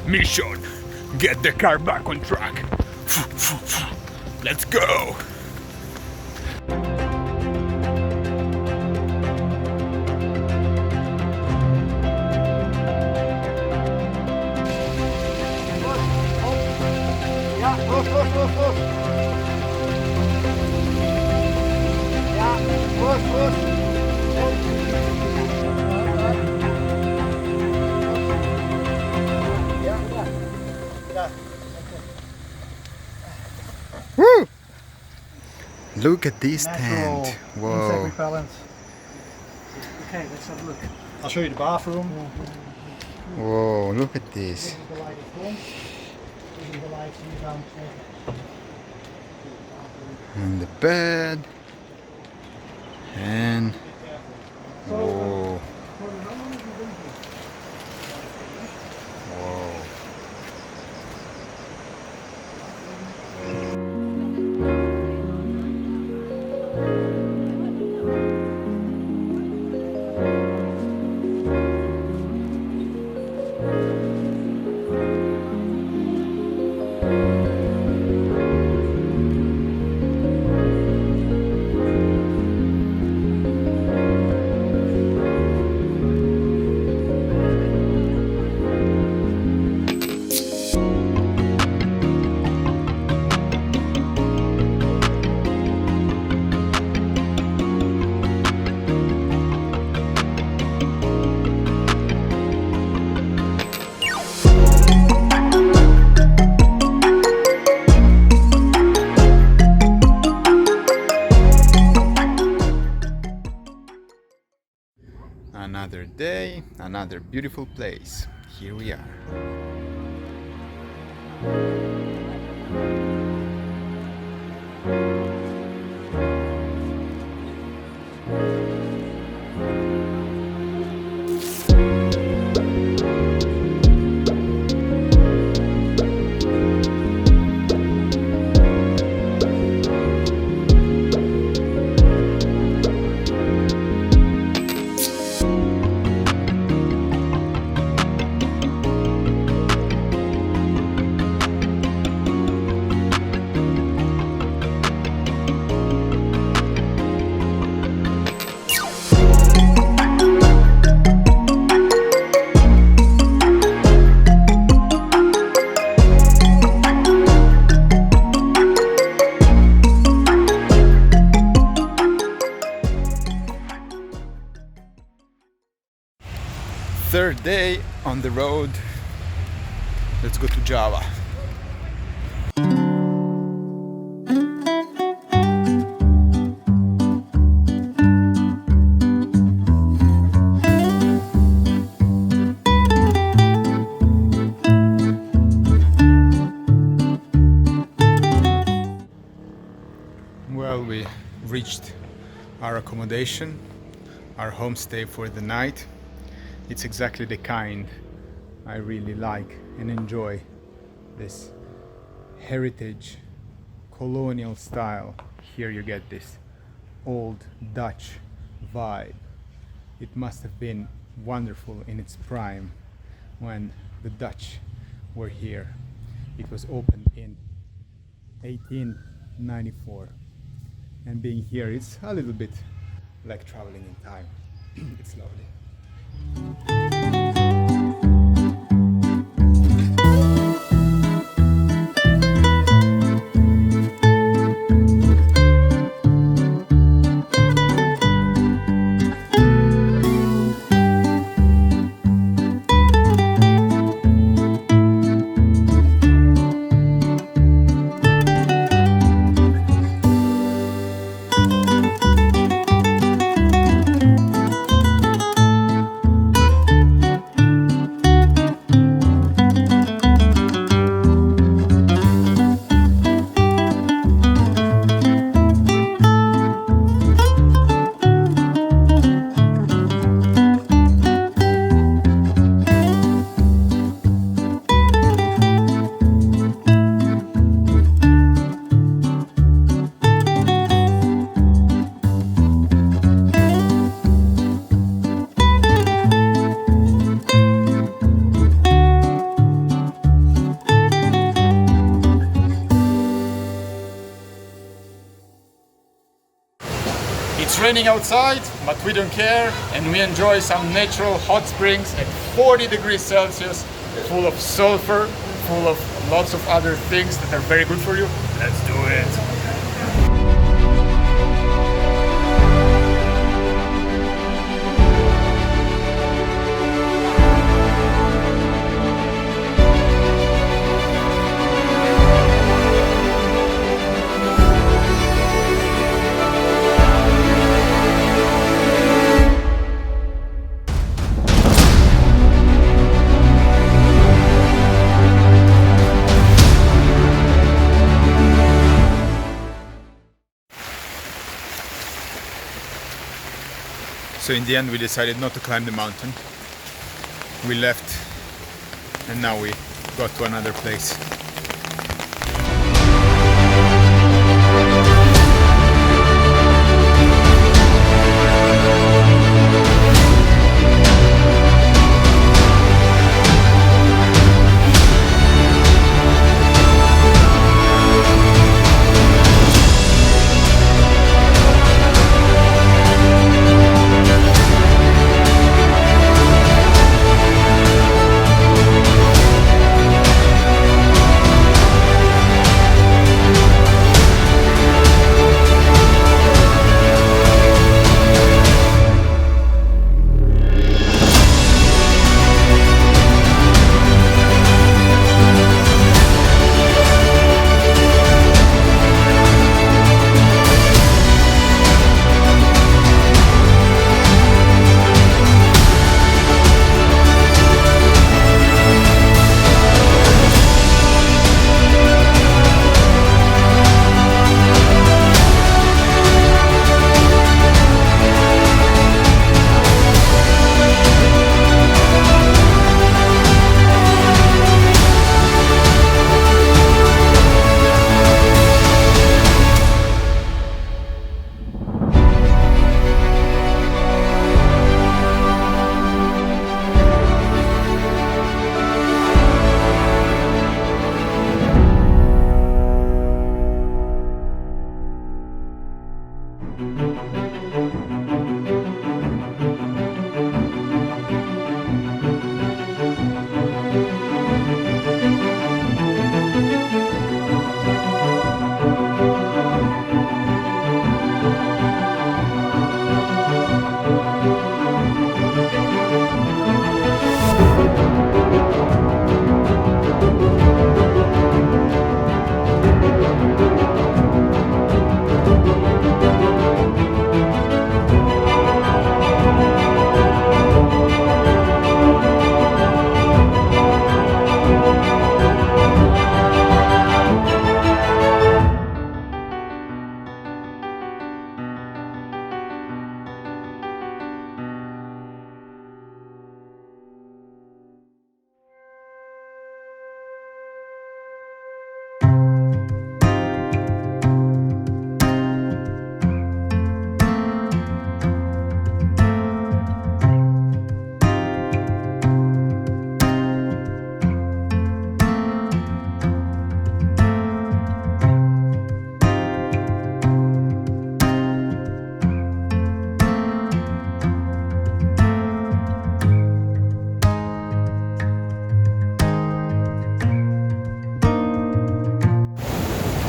Mission! Get the car back on track! Let's go! Ja, los, los, los, los. Ja, los, los. Ja, ja. Ja. Woo! Look at this Natural tent. insect Whoa. repellent. Okay, let's have a look. I'll show you the bathroom. Whoa, look at This this. is the light at home. This is the light here downstairs. And the bed. And whoa. Whoa. Another day, another beautiful place. Here we are. Third day on the road. Let's go to Java. Well, we reached our accommodation, our homestay for the night. It's exactly the kind I really like and enjoy. This heritage, colonial style. Here you get this old Dutch vibe. It must have been wonderful in its prime when the Dutch were here. It was opened in 1894. And being here, it's a little bit like traveling in time. It's lovely. It's raining outside, but we don't care, and we enjoy some natural hot springs at 40 degrees Celsius, full of sulfur, full of lots of other things that are very good for you. Let's do it. So in the end we decided not to climb the mountain. We left and now we got to another place.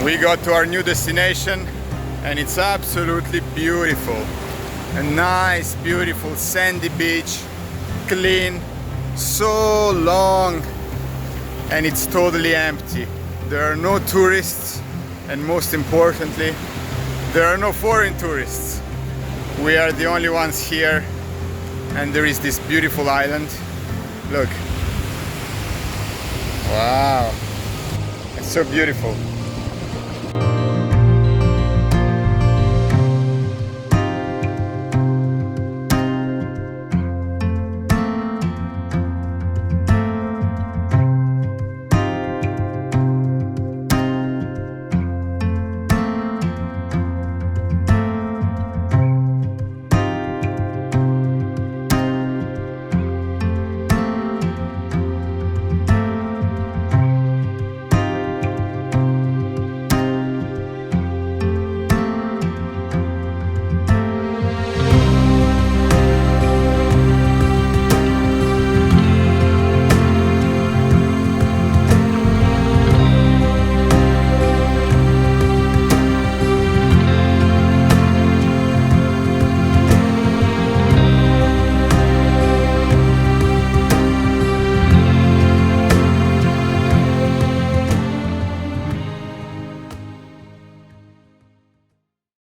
We got to our new destination and it's absolutely beautiful. A nice, beautiful sandy beach, clean, so long, and it's totally empty. There are no tourists, and most importantly, there are no foreign tourists. We are the only ones here, and there is this beautiful island. Look. Wow. It's so beautiful.